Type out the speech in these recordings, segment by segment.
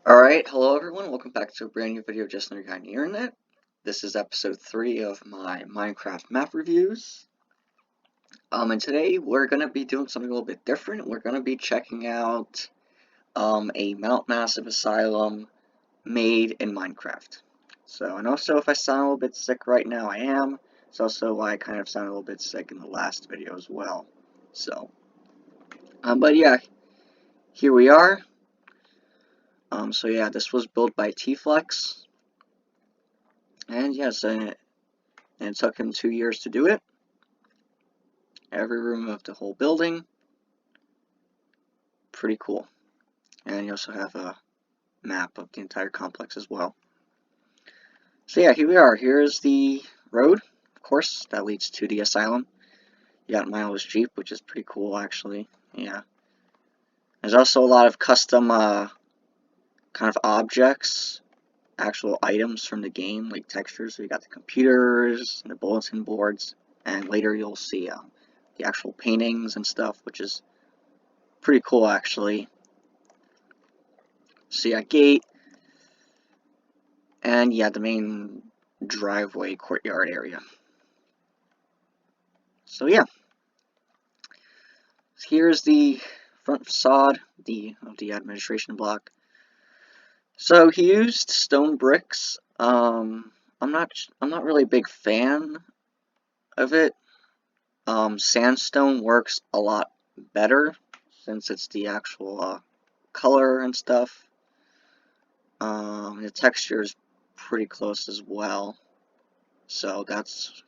Alright, hello everyone, welcome back to a brand new video just another guy on the internet. This is episode 3 of my Minecraft map reviews. And today we're going to be doing something a little bit different. We're going to be checking out a Mount Massive Asylum made in Minecraft. And also if I sound a little bit sick right now, I am. It's also why I kind of sounded a little bit sick in the last video as well. But yeah, here we are. This was built by TFlex. And yes, and it took him 2 years to do it. Every room of the whole building. Pretty cool. And you also have a map of the entire complex as well. So yeah, here we are. Here's the road, of course, that leads to the asylum. You got Milo's Jeep, which is pretty cool actually. Yeah. There's also a lot of custom kind of objects, actual items from the game, like textures. So you got the computers and the bulletin boards, and later you'll see the actual paintings and stuff, which is pretty cool actually. So yeah, gate, and yeah, the main driveway courtyard area. So yeah, here's the front facade of the administration block. So he used stone bricks. I'm not really a big fan of it. Sandstone works a lot better since it's the actual color and stuff. The texture is pretty close as well. So that's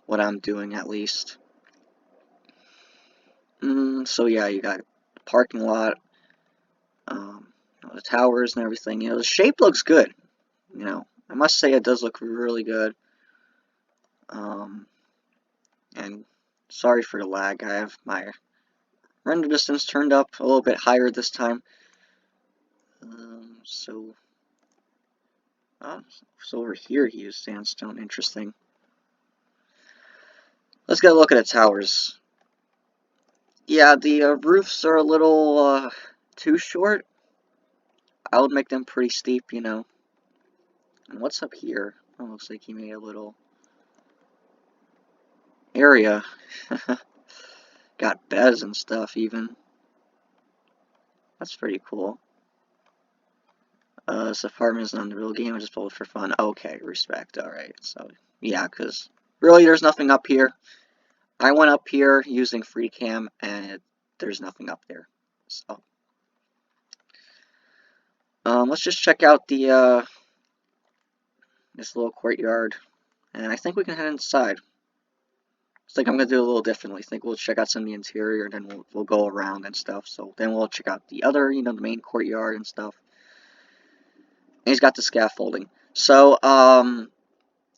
what I'm doing at least. So yeah, you got the parking lot, the towers and everything. The shape looks good. I must say it does look really good. And sorry for the lag. I have my render distance turned up a little bit higher this time. So over here he used sandstone. Interesting. Let's get a look at the towers. Yeah, the roofs are a little too short. I would make them pretty steep, And what's up here? Oh, looks like he made a little area. Got beds and stuff even. That's pretty cool. This apartment is not the real game, I just built it for fun. Okay, respect, alright. So, yeah, because really there's nothing up here. I went up here using free cam and there's nothing up there. So, let's just check out the, this little courtyard. And I think we can head inside. I think I'm going to do it a little differently. I think we'll check out some of the interior, and then we'll go around and stuff. So then we'll check out the other, the main courtyard and stuff. And he's got the scaffolding. So,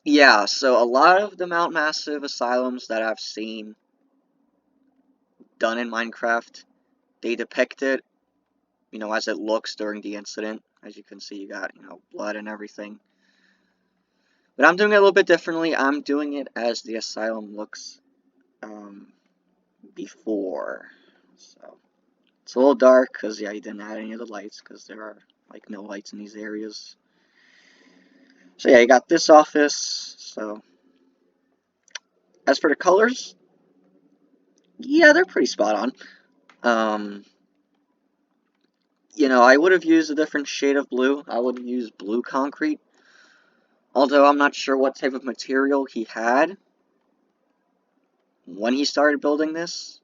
yeah, so a lot of the Mount Massive Asylums that I've seen done in Minecraft, they depict it, as it looks during the incident. As you can see, you got, blood and everything. But I'm doing it a little bit differently. I'm doing it as the asylum looks before. So it's a little dark because, yeah, you didn't add any of the lights because there are, like, no lights in these areas. So, yeah, you got this office. So, as for the colors, yeah, they're pretty spot on. I would have used a different shade of blue. I would have used blue concrete. Although I'm not sure what type of material he had when he started building this.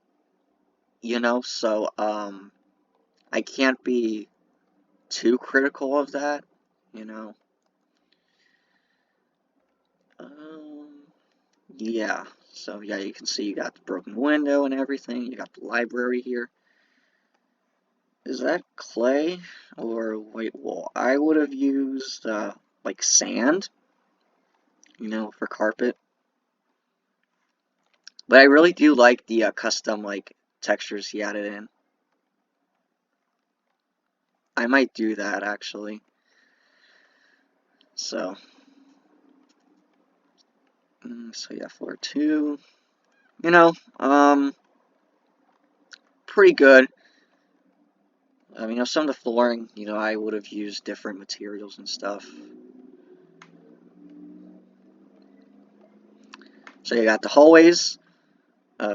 So, I can't be too critical of that, you know. Yeah, so yeah, you can see you got the broken window and everything. You got the library here. Is that clay or white wool? I would have used, like sand, for carpet. But I really do like the custom, like, textures he added in. I might do that, actually. So yeah, floor 2. Pretty good. Some of the flooring, I would have used different materials and stuff. So you got the hallways,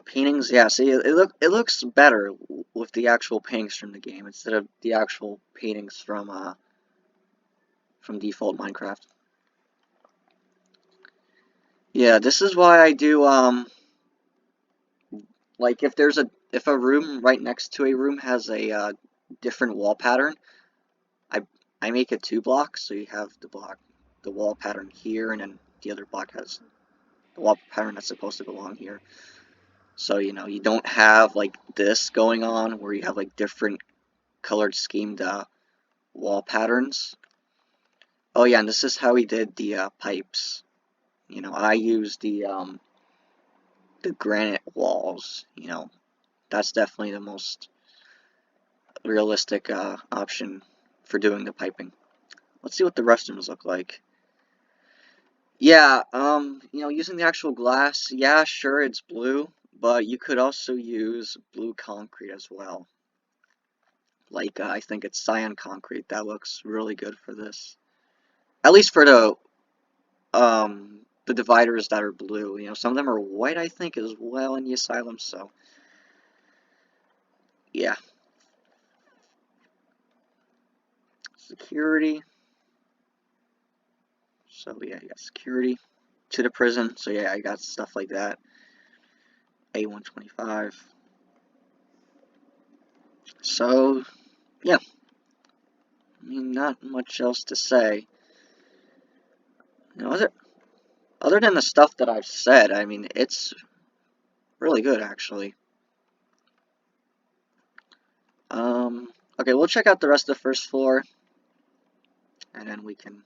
paintings. Yeah, see, it looks better with the actual paintings from the game instead of the actual paintings from default Minecraft. Yeah, this is why I do like if a room right next to a room has a different wall pattern, I I make it 2 blocks, so you have the wall pattern here, and then the other block has the wall pattern that's supposed to belong here. So you don't have like this going on where you have like different colored schemed wall patterns. Oh yeah, and this is how we did the pipes. I used the granite walls. That's definitely the most realistic option for doing the piping. Let's see what the restrooms look like. Yeah, using the actual glass, yeah, sure, it's blue, but you could also use blue concrete as well. Like, I think it's cyan concrete. That looks really good for this. At least for the dividers that are blue. Some of them are white, I think, as well in the Asylum, so, yeah. Security. So, yeah, you got security to the prison. So, yeah, I got stuff like that. A125. So, yeah, not much else to say. Other than the stuff that I've said, it's really good, actually. Okay, we'll check out the rest of the first floor, and then we can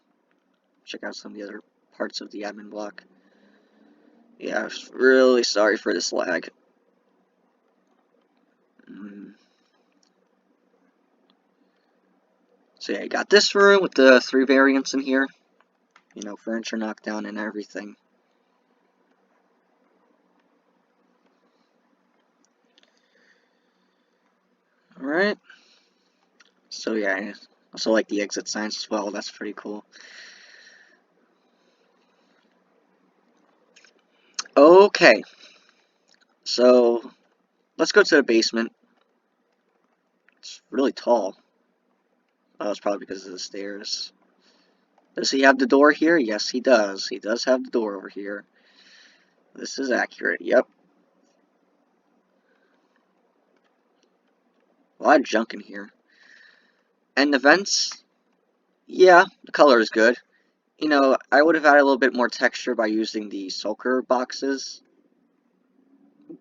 check out some of the other parts of the admin block. Yeah, I'm really sorry for this lag. So yeah, you got this room with the 3 variants in here. Furniture knocked down and everything. Alright. So yeah, I also like the exit signs as well. That's pretty cool. Okay. So, let's go to the basement. It's really tall. Oh, it's probably because of the stairs. Does he have the door here? Yes, he does. He does have the door over here. This is accurate. Yep. A lot of junk in here. And the vents? Yeah, the color is good. I would have added a little bit more texture by using the sulker boxes.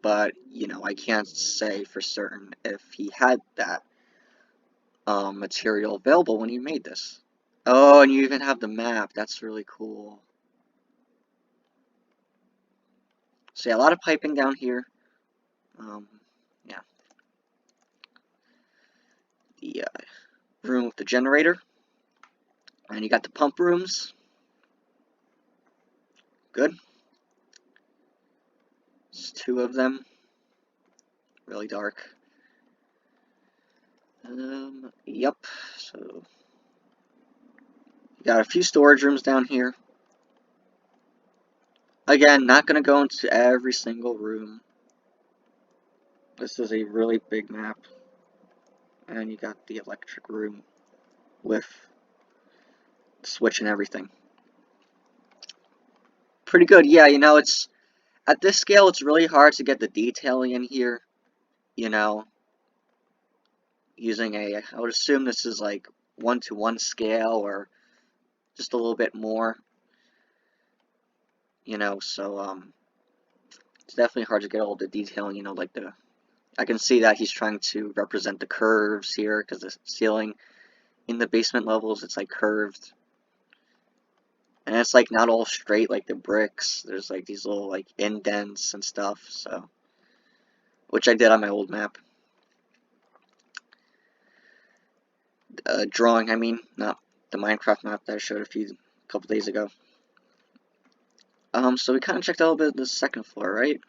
But, I can't say for certain if he had that material available when he made this. Oh, and you even have the map. That's really cool. So yeah, a lot of piping down here. Yeah. The room with the generator. And you got the pump rooms. Good. It's 2 of them. Really dark. Yep. So you got a few storage rooms down here. Again, not gonna go into every single room. This is a really big map. And you got the electric room with the switch and everything. Pretty good. Yeah, it's at this scale, it's really hard to get the detailing in here. You know, using I would assume this is like 1-to-1 scale or just a little bit more. So it's definitely hard to get all the detailing. Like I can see that he's trying to represent the curves here because the ceiling in the basement levels, it's like curved. And it's like not all straight like the bricks. There's like these little like indents and stuff, so which I did on my old map. Drawing, not the Minecraft map that I showed couple days ago. So we kind of checked out a little bit of the second floor, right?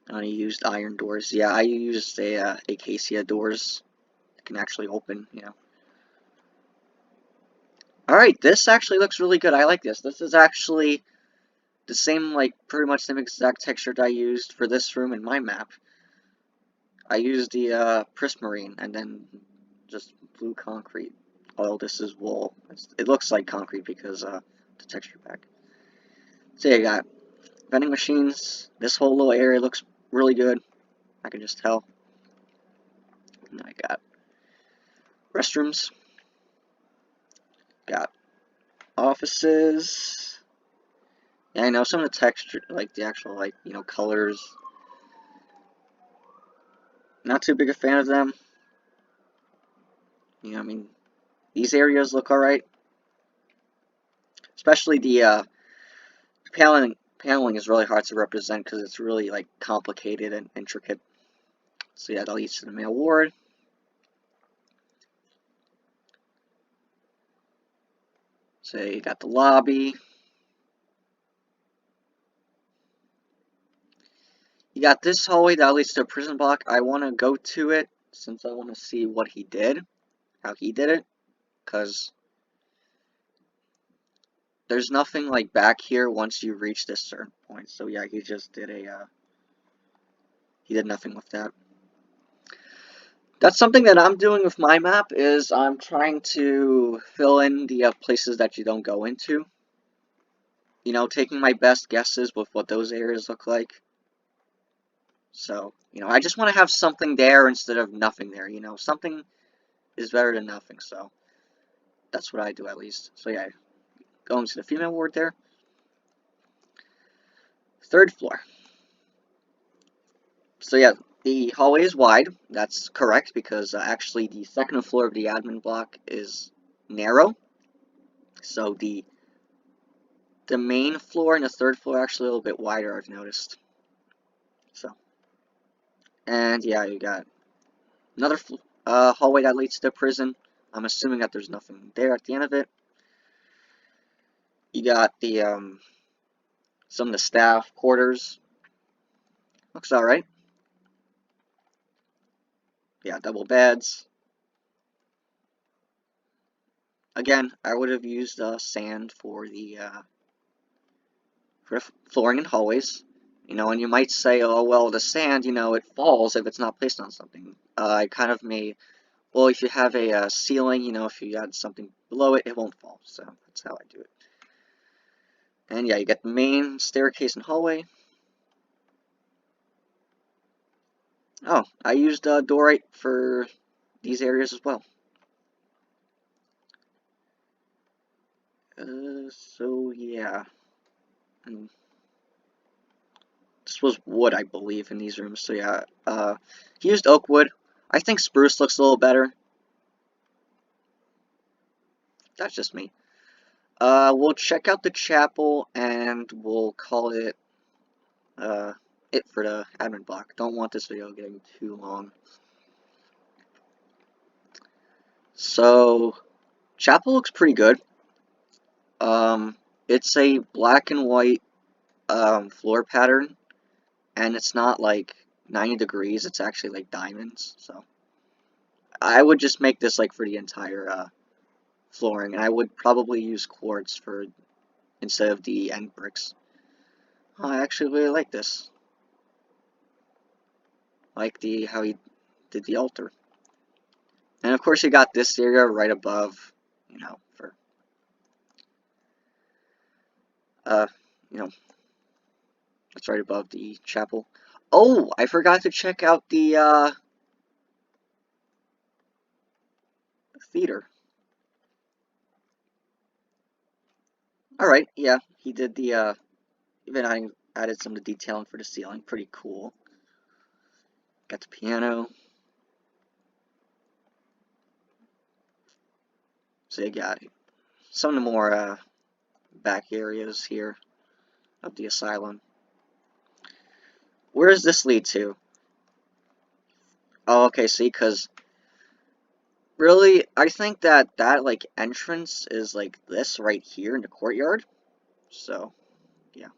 And he used iron doors. Yeah, I used a acacia doors. can actually open, you know. Alright, this actually looks really good. I like this. This is actually the same, like, pretty much same exact texture that I used for this room in my map. I used the prismarine and then just blue concrete. Although this is wool. It looks like concrete because the texture pack. So yeah, you got vending machines. This whole little area looks really good. I can just tell. And I got restrooms. Got offices. Yeah, I know some of the texture, like the actual, like, you know, colors. Not too big a fan of them. You know, I mean, these areas look alright. Especially the paneling is really hard to represent because it's really, like, complicated and intricate. So yeah, that leads to the mail ward. So you got the lobby. You got this hallway that leads to a prison block. I want to go to it since I want to see what he did, how he did it, because there's nothing like back here once you reach this certain point. So yeah, he just did he did nothing with that. That's something that I'm doing with my map is I'm trying to fill in the places that you don't go into. You know, taking my best guesses with what those areas look like. So, you know, I just want to have something there instead of nothing there, you know. Something is better than nothing, so that's what I do at least. So yeah, going to the female ward there. Third floor. So yeah, the hallway is wide. That's correct because actually the second floor of the admin block is narrow. So the main floor and the third floor are actually a little bit wider, I've noticed. So, and yeah, you got another hallway that leads to the prison. I'm assuming that there's nothing there at the end of it. You got the some of the staff quarters. Looks alright. Yeah, double beds. Again, I would have used sand for the flooring and hallways. You know, and you might say, oh, well, the sand, you know, it falls if it's not placed on something. I kind of may, well, if you have a ceiling, you know, if you add something below it, it won't fall. So that's how I do it. And yeah, you get the main staircase and hallway. Oh, I used Dorite for these areas as well. So yeah. And this was wood, I believe, in these rooms. So yeah, he used oak wood. I think spruce looks a little better. That's just me. We'll check out the chapel and we'll call it it for the admin block. Don't want this video getting too long. So, chapel looks pretty good. It's a black and white floor pattern, and it's not like 90 degrees. It's actually like diamonds. So, I would just make this like for the entire flooring, and I would probably use quartz for instead of the end bricks. Oh, I actually really like this. Like the how he did the altar. And of course you got this area right above, you know, for you know, it's right above the chapel. Oh, I forgot to check out the theater. Alright, yeah, he did the even I added some of the detailing for the ceiling. Pretty cool. Got the piano. So you got some of the more back areas here of the asylum. Where does this lead to? Oh, okay, see, because really, I think that like entrance is like this right here in the courtyard. So, yeah.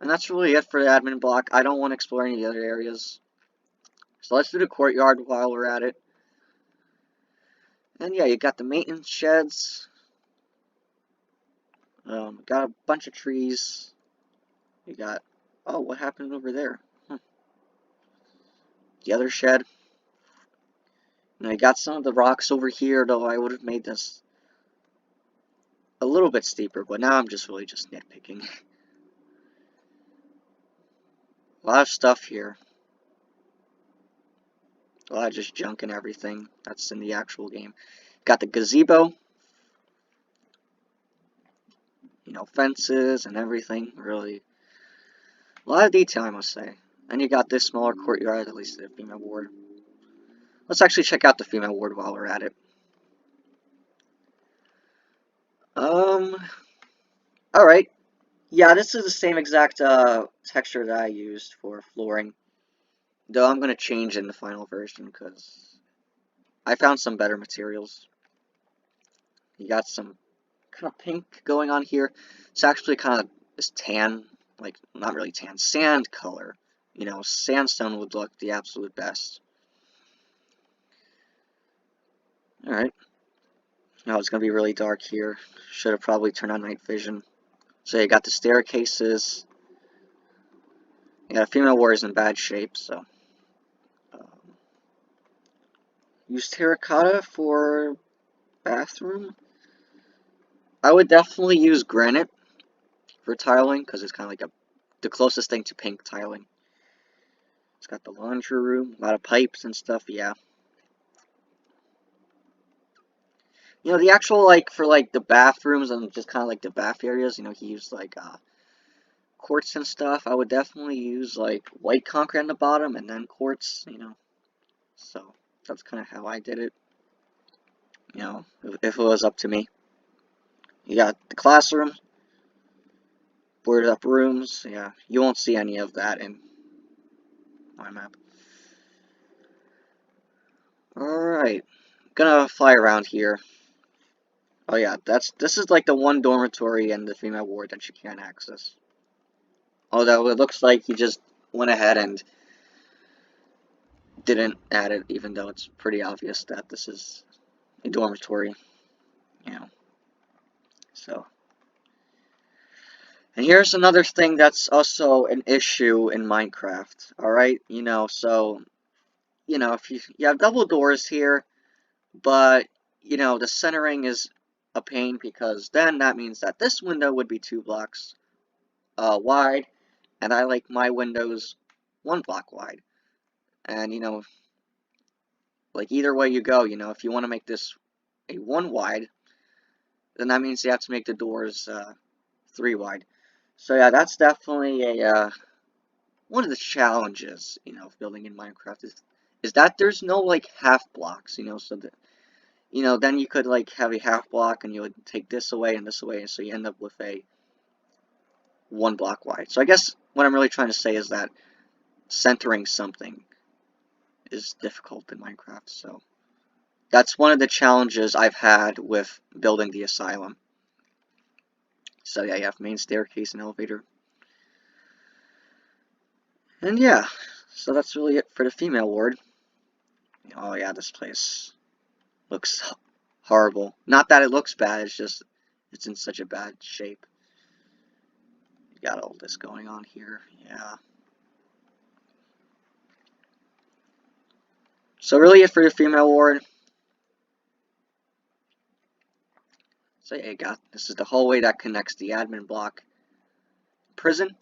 And that's really it for the admin block. I don't want to explore any of the other areas. So let's do the courtyard while we're at it. And yeah, you got the maintenance sheds. Got a bunch of trees. You got, oh, what happened over there? The other shed. And I got some of the rocks over here, though I would have made this a little bit steeper, but now I'm just really just nitpicking. A lot of stuff here. A lot of just junk and everything that's in the actual game. Got the gazebo. You know, fences and everything. Really, a lot of detail, I must say. And you got this smaller courtyard, at least the female ward. Let's actually check out the female ward while we're at it. Alright. Yeah, this is the same exact texture that I used for flooring. Though I'm going to change in the final version because I found some better materials. You got some kind of pink going on here. It's actually kind of this tan, like, not really tan, sand color. You know, sandstone would look the absolute best. Alright. Now it's going to be really dark here. Should have probably turned on night vision. So you got the staircases. Yeah, female ward is in bad shape, so. Use terracotta for bathroom. I would definitely use granite for tiling, because it's kind of like the closest thing to pink tiling. It's got the laundry room, a lot of pipes and stuff, yeah. You know, the actual, like, for, like, the bathrooms and just kind of, like, the bath areas, you know, he used, like, quartz and stuff. I would definitely use, like, white concrete on the bottom and then quartz, you know. So, that's kind of how I did it. You know, if it was up to me. You got the classroom, boarded up rooms, yeah. You won't see any of that in my map. Alright. Gonna fly around here. Oh yeah, this is like the one dormitory in the female ward that you can't access. Although it looks like he just went ahead and didn't add it, even though it's pretty obvious that this is a dormitory, you know. So, and here's another thing that's also an issue in Minecraft. All right, you know, so you know if you have double doors here, but you know the centering is a pain because then that means that this window would be 2 blocks wide, and I like my windows 1 block wide. And you know, like either way you go, you know, if you want to make this a 1 wide, then that means you have to make the doors 3 wide. So yeah, that's definitely a one of the challenges, you know, of building in Minecraft is that there's no like half blocks, you know, so that you know then you could like have a half block and you would take this away and this away, and so you end up with a 1 block wide. So I guess what I'm really trying to say is that centering something is difficult in Minecraft. So that's one of the challenges I've had with building the asylum. So yeah, you have main staircase and elevator. And yeah, so that's really it for the female ward. Oh yeah, this place looks horrible. Not that it looks bad, it's just it's in such a bad shape. You got all this going on here, yeah. So really it for the female ward. So yeah, you got this is the hallway that connects the admin block. Prison.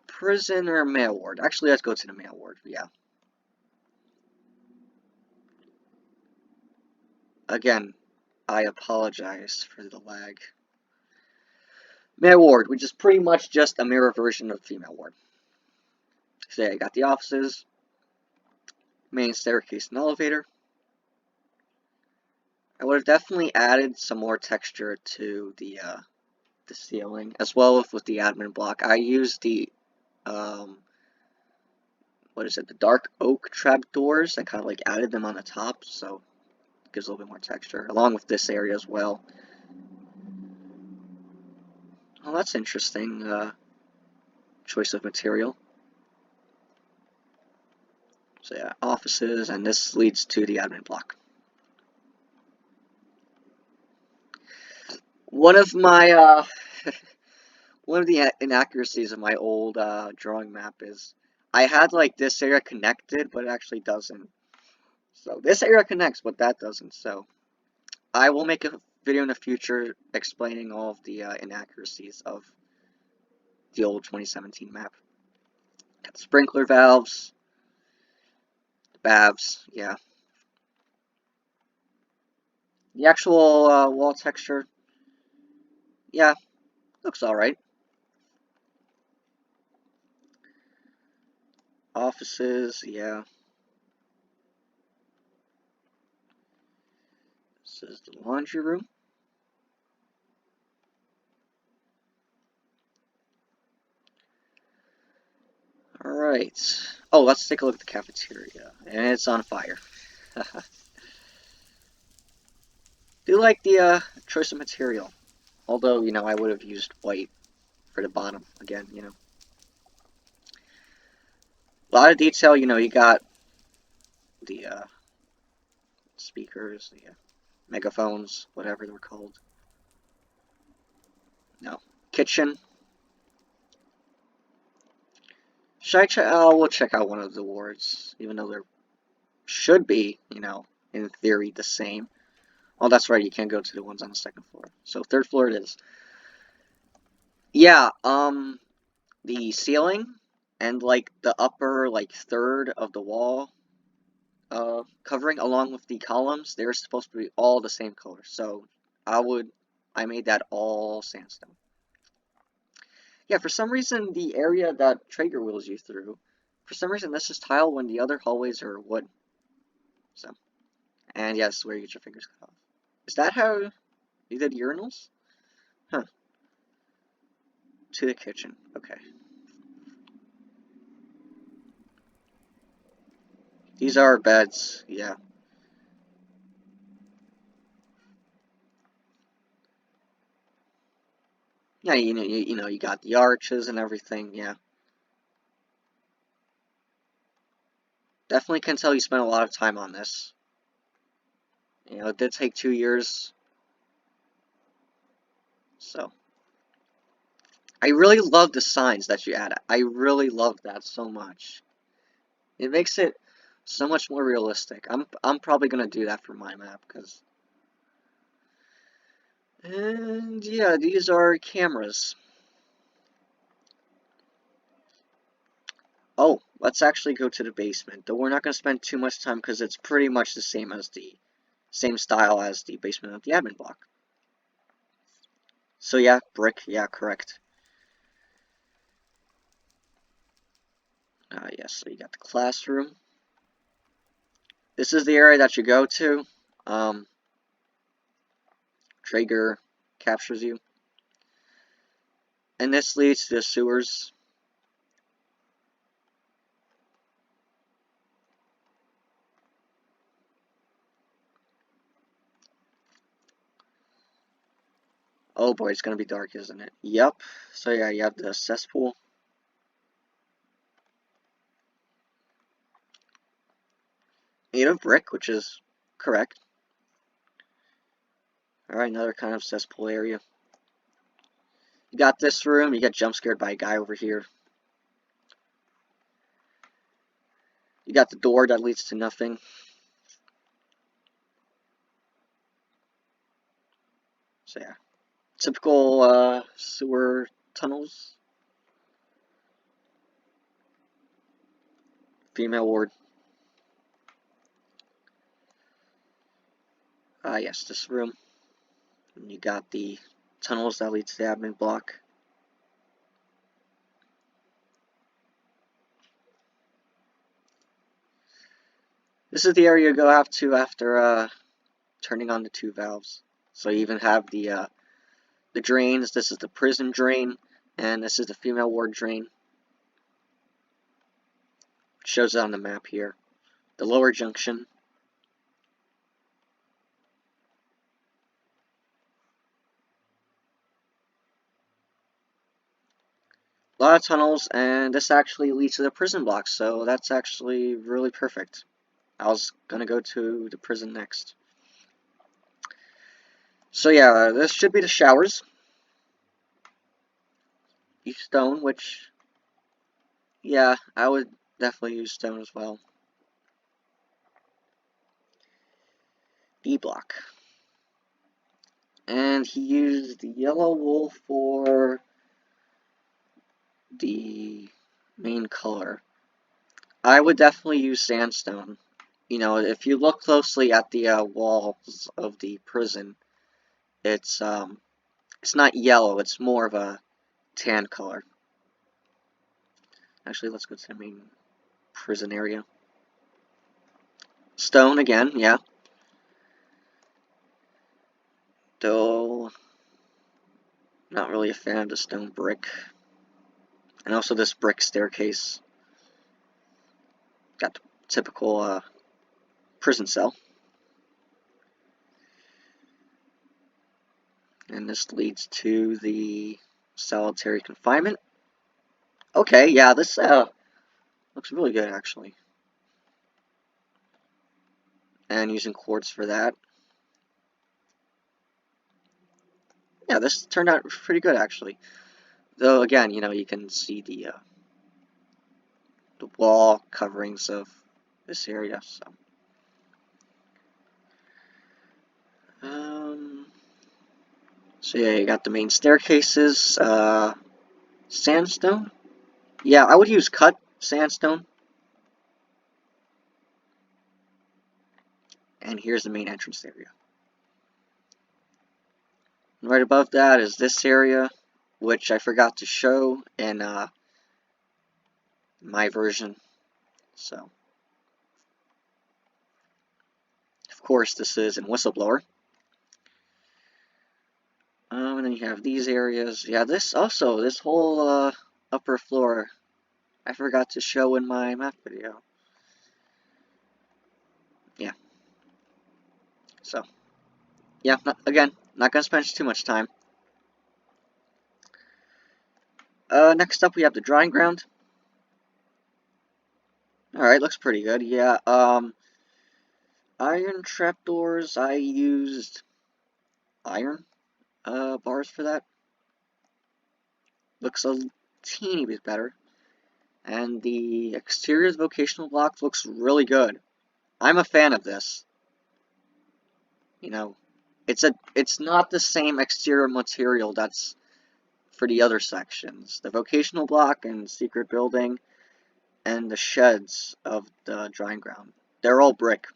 Prison or male ward. Actually, let's go to the male ward, yeah. Again, I apologize for the lag. Male ward, which is pretty much just a mirror version of female ward. So yeah, you got the offices, main staircase and elevator. I would have definitely added some more texture to the ceiling, as well as with the admin block. I used the what is it, the dark oak trapdoors. I kind of like added them on the top, so it gives a little bit more texture, along with this area as well. Oh, that's interesting choice of material. So yeah, offices, and this leads to the admin block. One of my one of the inaccuracies of my old drawing map is I had like this area connected, but it actually doesn't. So this area connects, but that doesn't. So I will make a video in the future explaining all of the inaccuracies of the old 2017 map. Got the sprinkler valves, the valves, yeah. The actual wall texture, yeah, looks alright. Offices, yeah. This is the laundry room. Alright. Oh, let's take a look at the cafeteria. And it's on fire. Do like the choice of material. Although, you know, I would have used white for the bottom again, you know. A lot of detail, you know, you got the speakers, the megaphones, whatever they're called. No. Kitchen. Should I check? We'll check out one of the wards, even though there should be, you know, in theory, the same. Oh, that's right, you can't go to the ones on the second floor. So third floor it is. Yeah, the ceiling and like the upper like third of the wall covering along with the columns, they're supposed to be all the same color. So I made that all sandstone. Yeah, for some reason the area that Traeger wheels you through, for some reason this is tile when the other hallways are wood. So, and yes, where you get your fingers cut off. Is that how you did urinals? Huh. To the kitchen. Okay. These are beds. Yeah. Yeah, you know, you got the arches and everything. Yeah. Definitely can tell you spent a lot of time on this. You know, it did take 2 years. So, I really love the signs that you add. I really love that so much. It makes it so much more realistic. I'm probably gonna do that for my map because. And yeah, these are cameras. Oh, let's actually go to the basement. Though we're not gonna spend too much time because it's pretty much the same as the same style as the basement of the admin block. So yeah, brick. Yeah, correct. Yes, so you got the classroom. This is the area that you go to. Traeger captures you. And this leads to the sewers. Oh boy, it's gonna be dark, isn't it? Yep. So yeah, you have the cesspool. Made of brick, which is correct. Alright, another kind of cesspool area. You got this room, you get jump scared by a guy over here. You got the door that leads to nothing. So yeah. Typical sewer tunnels. Female ward. Yes, this room. And you got the tunnels that lead to the admin block. This is the area you go out to after turning on the two valves. So you even have the drains. This is the prison drain, and this is the female ward drain. It shows it on the map here. The lower junction. A lot of tunnels, and this actually leads to the prison block, so that's actually really perfect. I was gonna go to the prison next. So yeah, this should be the showers. Use stone, which, yeah, I would definitely use stone as well. B block. And he used the yellow wool for the main color. I would definitely use sandstone. You know, if you look closely at the walls of the prison, it's not yellow, it's more of a tan color. Actually, let's go to the main prison area. Stone again, yeah. Though, not really a fan of the stone brick. And also this brick staircase. Got the typical prison cell. And this leads to the solitary confinement. Okay, yeah, this looks really good actually. And using quartz for that. Yeah, this turned out pretty good actually. Though again, you know, you can see the wall coverings of this area. Um, so yeah, you got the main staircases. Sandstone. Yeah, I would use cut sandstone. And here's the main entrance area. And right above that is this area, which I forgot to show in my version. So, of course, this is in Whistleblower. And then you have these areas. Yeah, this whole upper floor, I forgot to show in my map video. Yeah. So, yeah, again, not gonna spend too much time. Next up we have the drying ground. Alright, looks pretty good. Yeah, iron trapdoors, I used iron bars for that. Looks a teeny bit better. And the exterior vocational block looks really good. I'm a fan of this. You know, it's not the same exterior material that's for the other sections. The vocational block and secret building and the sheds of the drying ground. They're all brick.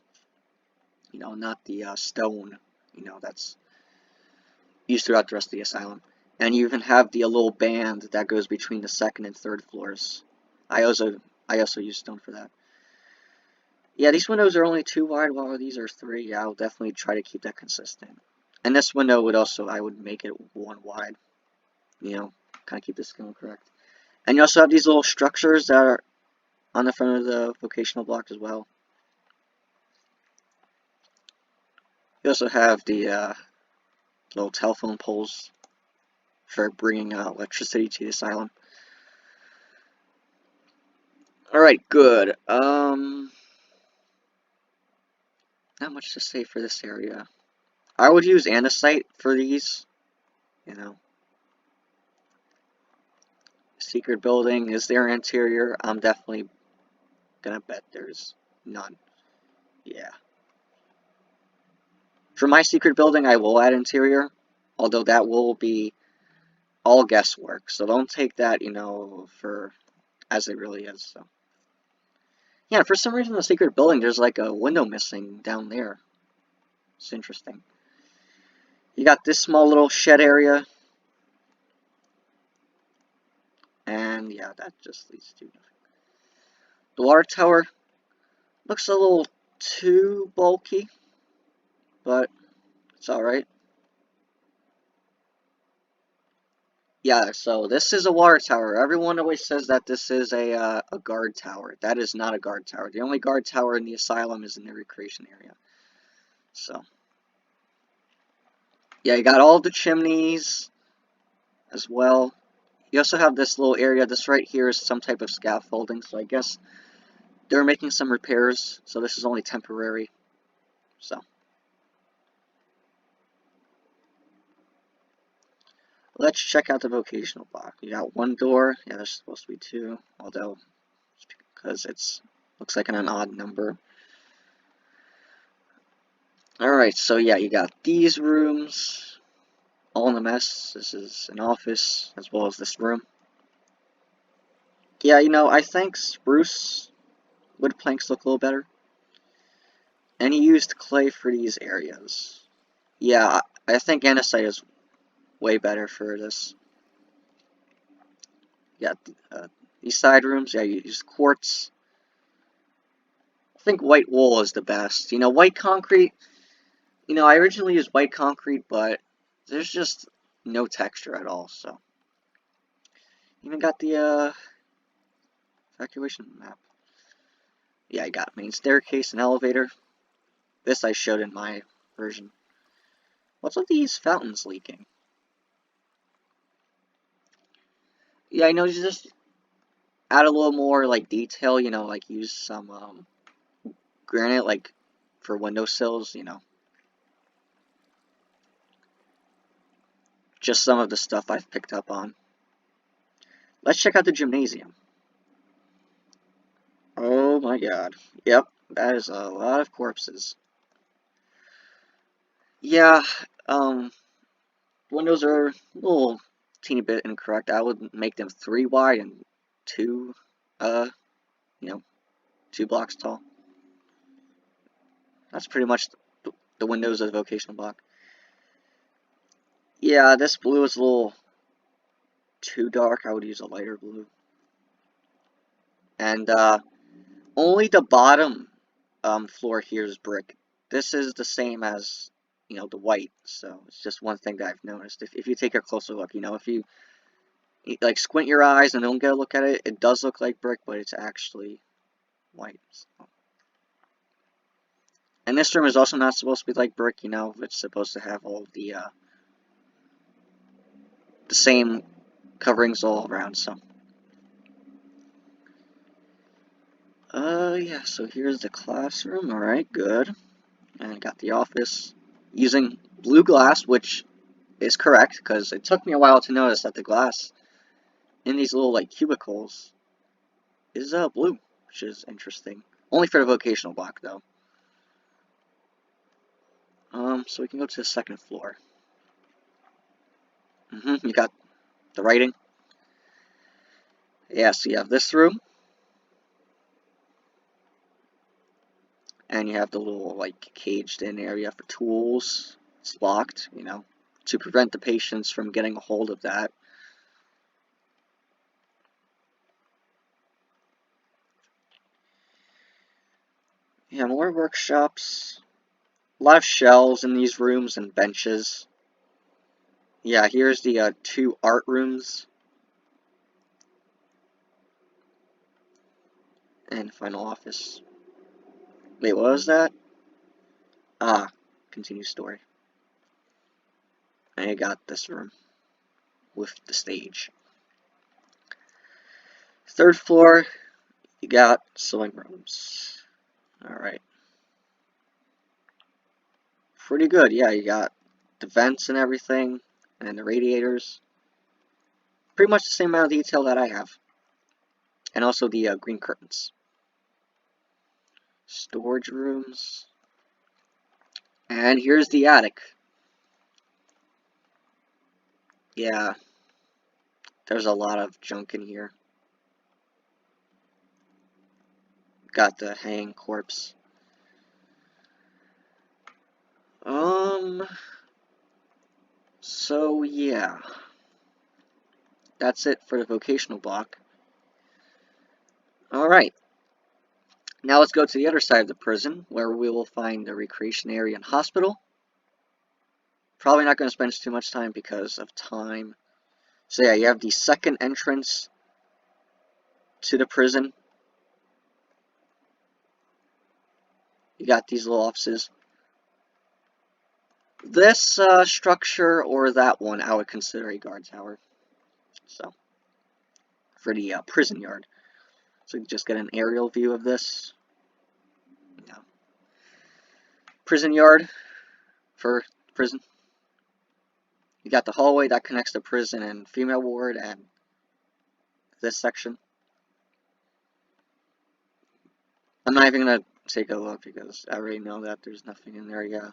You know, not the stone, you know, that's used throughout the rest of the asylum. And you even have the little band that goes between the second and third floors. I also use stone for that. Yeah, these windows are only 2 wide, while these are 3. Yeah, I'll definitely try to keep that consistent. And this window would also, I would make it 1 wide. You know, kind of keep the scale correct. And you also have these little structures that are on the front of the vocational block as well. You also have the little telephone poles for bringing electricity to the asylum. Alright, good. Not much to say for this area. I would use andesite for these, you know. Secret building, is there an interior? I'm definitely gonna bet there's none. Yeah. For my secret building, I will add interior, although that will be all guesswork, so don't take that, you know, for as it really is. So, yeah, for some reason, the secret building, there's like a window missing down there. It's interesting. You got this small little shed area, and yeah, that just leads to nothing. The water tower looks a little too bulky, but it's alright. Yeah, so this is a water tower. Everyone always says that this is a guard tower. That is not a guard tower. The only guard tower in the asylum is in the recreation area. So, yeah, you got all the chimneys as well. You also have this little area. This right here is some type of scaffolding, so I guess they're making some repairs, so this is only temporary. So let's check out the vocational block. You got one door. Yeah, there's supposed to be two, although because it's looks like an odd number. Alright, so yeah, you got these rooms all in a mess. This is an office as well as this room. Yeah, I think spruce wood planks look a little better. And he used clay for these areas. Yeah, I think andesite is way better for this. You got these side rooms. Yeah, you use quartz. I think white wool is the best. White concrete. I originally used white concrete, but there's just no texture at all. So even got the evacuation map. Yeah, I got main staircase and elevator. This I showed in my version. What's with these fountains leaking? Yeah, I know you just add a little more like detail, like use some granite like for windowsills, just some of the stuff I've picked up on. Let's check out the gymnasium. Oh my god. Yep, that is a lot of corpses. Yeah, windows are a little teeny bit incorrect. I would make them 3 wide and 2, you know, 2 blocks tall. That's pretty much the windows of the vocational block. Yeah, this blue is a little too dark. I would use a lighter blue. And only the bottom floor here is brick. This is the same as the white. So it's just one thing that I've noticed. If you take a closer look, if you like squint your eyes and don't get a look at it, it does look like brick, but it's actually white. So. And this room is also not supposed to be like brick. It's supposed to have all the same coverings all around. So. Yeah, so here's the classroom. Alright, good. And I got the office using blue glass, which is correct, because it took me a while to notice that the glass in these little, like, cubicles is, blue, which is interesting. Only for the vocational block, though. So we can go to the second floor. You got the writing. Yeah, so you have this room. And you have the little, like, caged-in area for tools. It's locked, to prevent the patients from getting a hold of that. Yeah, more workshops. A lot of shelves in these rooms and benches. Yeah, here's the 2 art rooms. And final office. Wait, what was that? Ah, continue story. And I got this room with the stage. Third floor, you got sewing rooms. Alright. Pretty good, yeah, you got the vents and everything, and the radiators. Pretty much the same amount of detail that I have. And also the green curtains. Storage rooms. And here's the attic. Yeah, there's a lot of junk in here. Got the hanging corpse. So yeah. That's it for the vocational block. Alright. Now let's go to the other side of the prison, where we will find the recreation area and hospital. Probably not going to spend too much time because of time. So yeah, you have the second entrance to the prison. You got these little offices. This structure or that one I would consider a guard tower. So for the prison yard. So you just get an aerial view of this. Yeah. Prison yard for prison. You got the hallway that connects the prison and female ward and this section. I'm not even going to take a look because I already know that there's nothing in there. Yeah.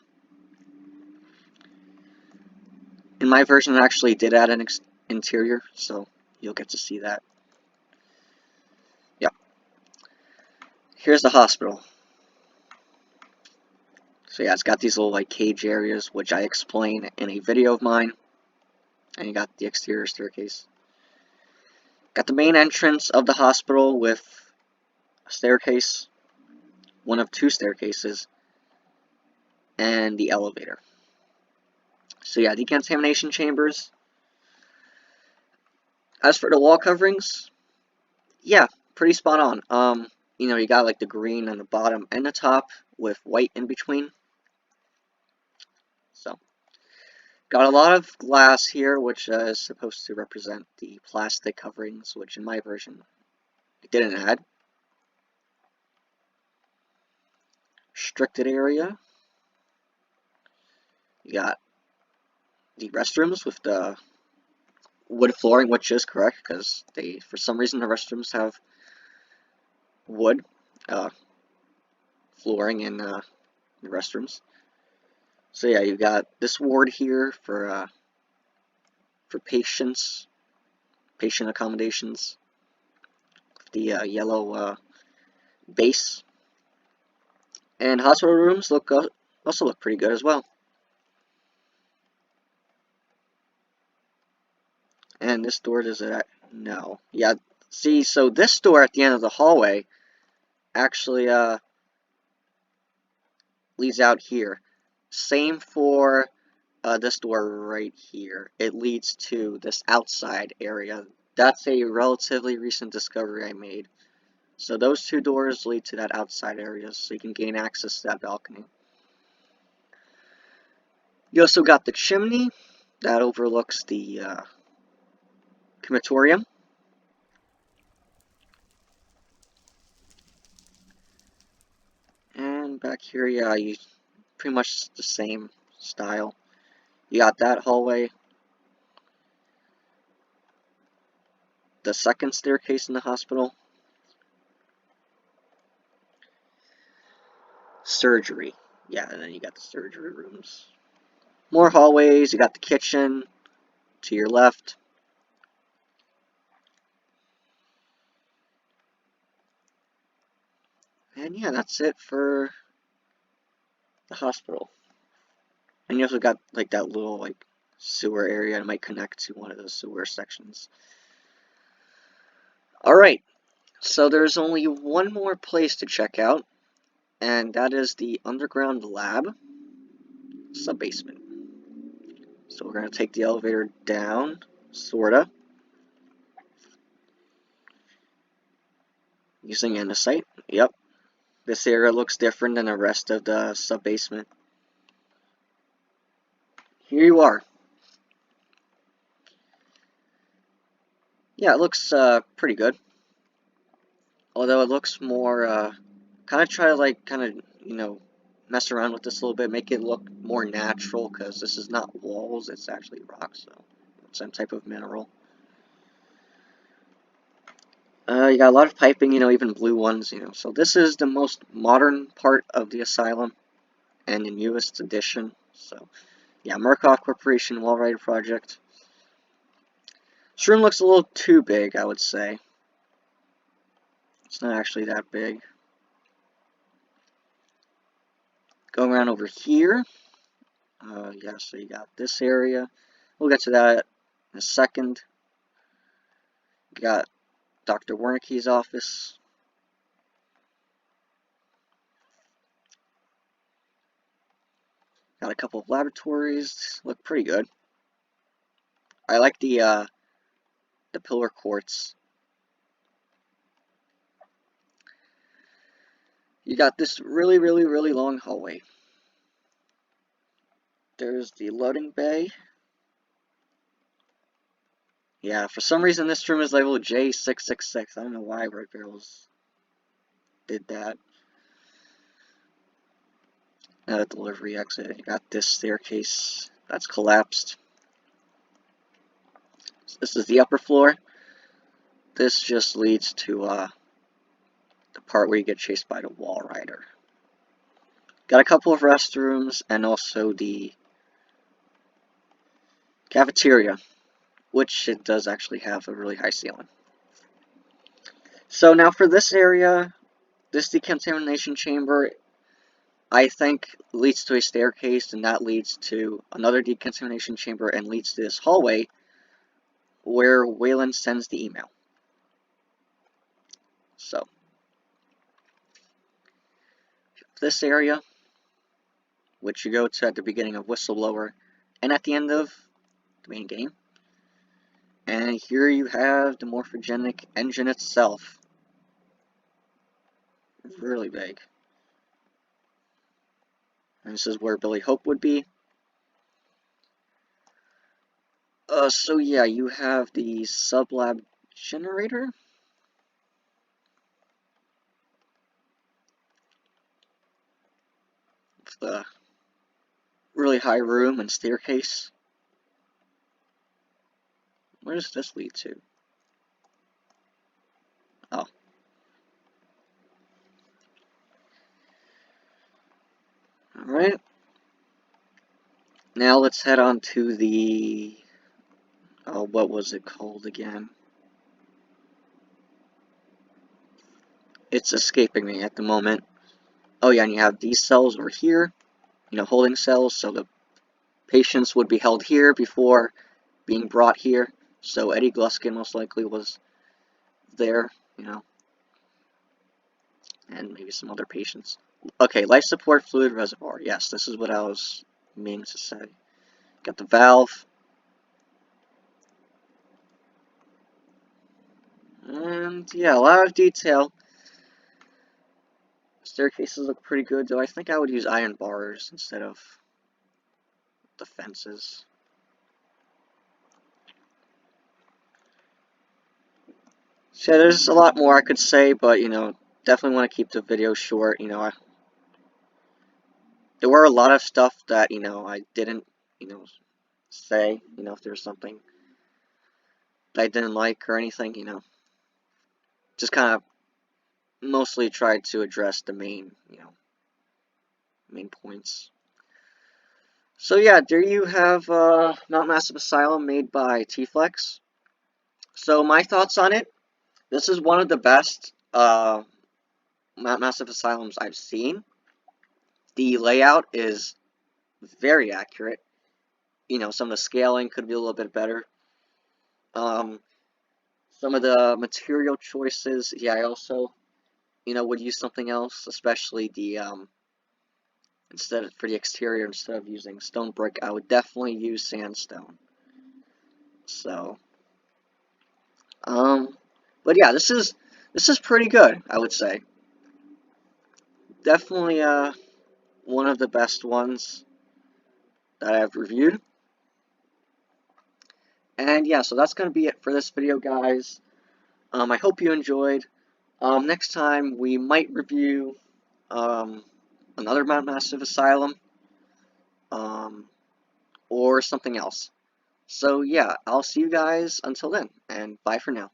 In my version, I actually did add an interior, so you'll get to see that. Yeah. Here's the hospital. So yeah, it's got these little like cage areas, which I explain in a video of mine. And you got the exterior staircase. Got the main entrance of the hospital with a staircase, one of two staircases, and the elevator. So yeah, decontamination chambers. As for the wall coverings, yeah, pretty spot on. You got like the green on the bottom and the top with white in between. So, got a lot of glass here, which is supposed to represent the plastic coverings, which in my version I didn't add. Restricted area. You got the restrooms with the wood flooring, which is correct because for some reason, the restrooms have wood flooring in the restrooms. So yeah, you got this ward here for patients, patient accommodations. The yellow base, and hospital rooms also look pretty good as well. And this door, does it? No. Yeah. See, so this door at the end of the hallway actually leads out here. Same for this door right here. It leads to this outside area. That's a relatively recent discovery I made. So those two doors lead to that outside area, so you can gain access to that balcony. You also got the chimney that overlooks the crematorium. And back here, yeah, you pretty much the same style. You got that hallway, the second staircase in the hospital, surgery. Yeah, and then you got the surgery rooms. More hallways, you got the kitchen to your left. And yeah, that's it for the hospital. And you also got like that little like sewer area that might connect to one of those sewer sections. Alright, so there's only one more place to check out, and that is the underground lab sub-basement. So we're going to take the elevator down, sorta, using andesite. Yep, this area looks different than the rest of the sub-basement. Here you are. Yeah, it looks pretty good. Although it looks more, kind of try to like, mess around with this a little bit, make it look more natural, because this is not walls, it's actually rock, so some type of mineral. You got a lot of piping, even blue ones, So this is the most modern part of the asylum, and the newest addition. So, yeah, Murkoff Corporation Wall Rider Project. This room looks a little too big, I would say. It's not actually that big. Going around over here. Yeah, so you got this area. We'll get to that in a second. You got Dr. Wernicke's office. Got a couple of laboratories. Look pretty good. I like the pillar quartz. You got this really, really, really long hallway. There's the loading bay. Yeah, for some reason this room is labeled J666. I don't know why Red Barrels did that. Now the delivery exit. You got this staircase that's collapsed. This is the upper floor. This just leads to the part where you get chased by the wall rider. Got a couple of restrooms and also the cafeteria, which it does actually have a really high ceiling. So now for this area, this decontamination chamber, I think leads to a staircase, and that leads to another decontamination chamber and leads to this hallway where Waylon sends the email. So, this area, which you go to at the beginning of Whistleblower and at the end of the main game. And here you have the morphogenic engine itself. Really big. And this is where Billy Hope would be. So yeah, you have the sublab generator. It's the really high room and staircase. Where does this lead to? Oh. Alright. Now let's head on to the... Oh, what was it called again? It's escaping me at the moment. Oh yeah, and you have these cells over here. You know, holding cells, so the patients would be held here before being brought here. So Eddie Gluskin most likely was there, you know. And maybe some other patients. Okay, life support fluid reservoir. Yes, this is what I was meaning to say. Got the valve. And yeah, a lot of detail. Staircases look pretty good, though I think I would use iron bars instead of the fences. So yeah, there's a lot more I could say, but you know, definitely want to keep the video short. You know, there were a lot of stuff that, you know, I didn't, you know, say. You know, if there's something that I didn't like or anything, you know, just kind of mostly tried to address the main, you know, main points. So yeah, there you have Mount Massive Asylum made by TFlex. So my thoughts on it, this is one of the best Mount Massive Asylums I've seen. The layout is very accurate. You know, some of the scaling could be a little bit better. Some of the material choices, yeah, I also, you know, would use something else, especially the, for the exterior, instead of using stone brick, I would definitely use sandstone. So, but yeah, this is pretty good, I would say. Definitely, one of the best ones that I've reviewed. And yeah, so that's going to be it for this video, guys. I hope you enjoyed. Next time, we might review, another Mount Massive Asylum, or something else. So yeah, I'll see you guys until then, and bye for now.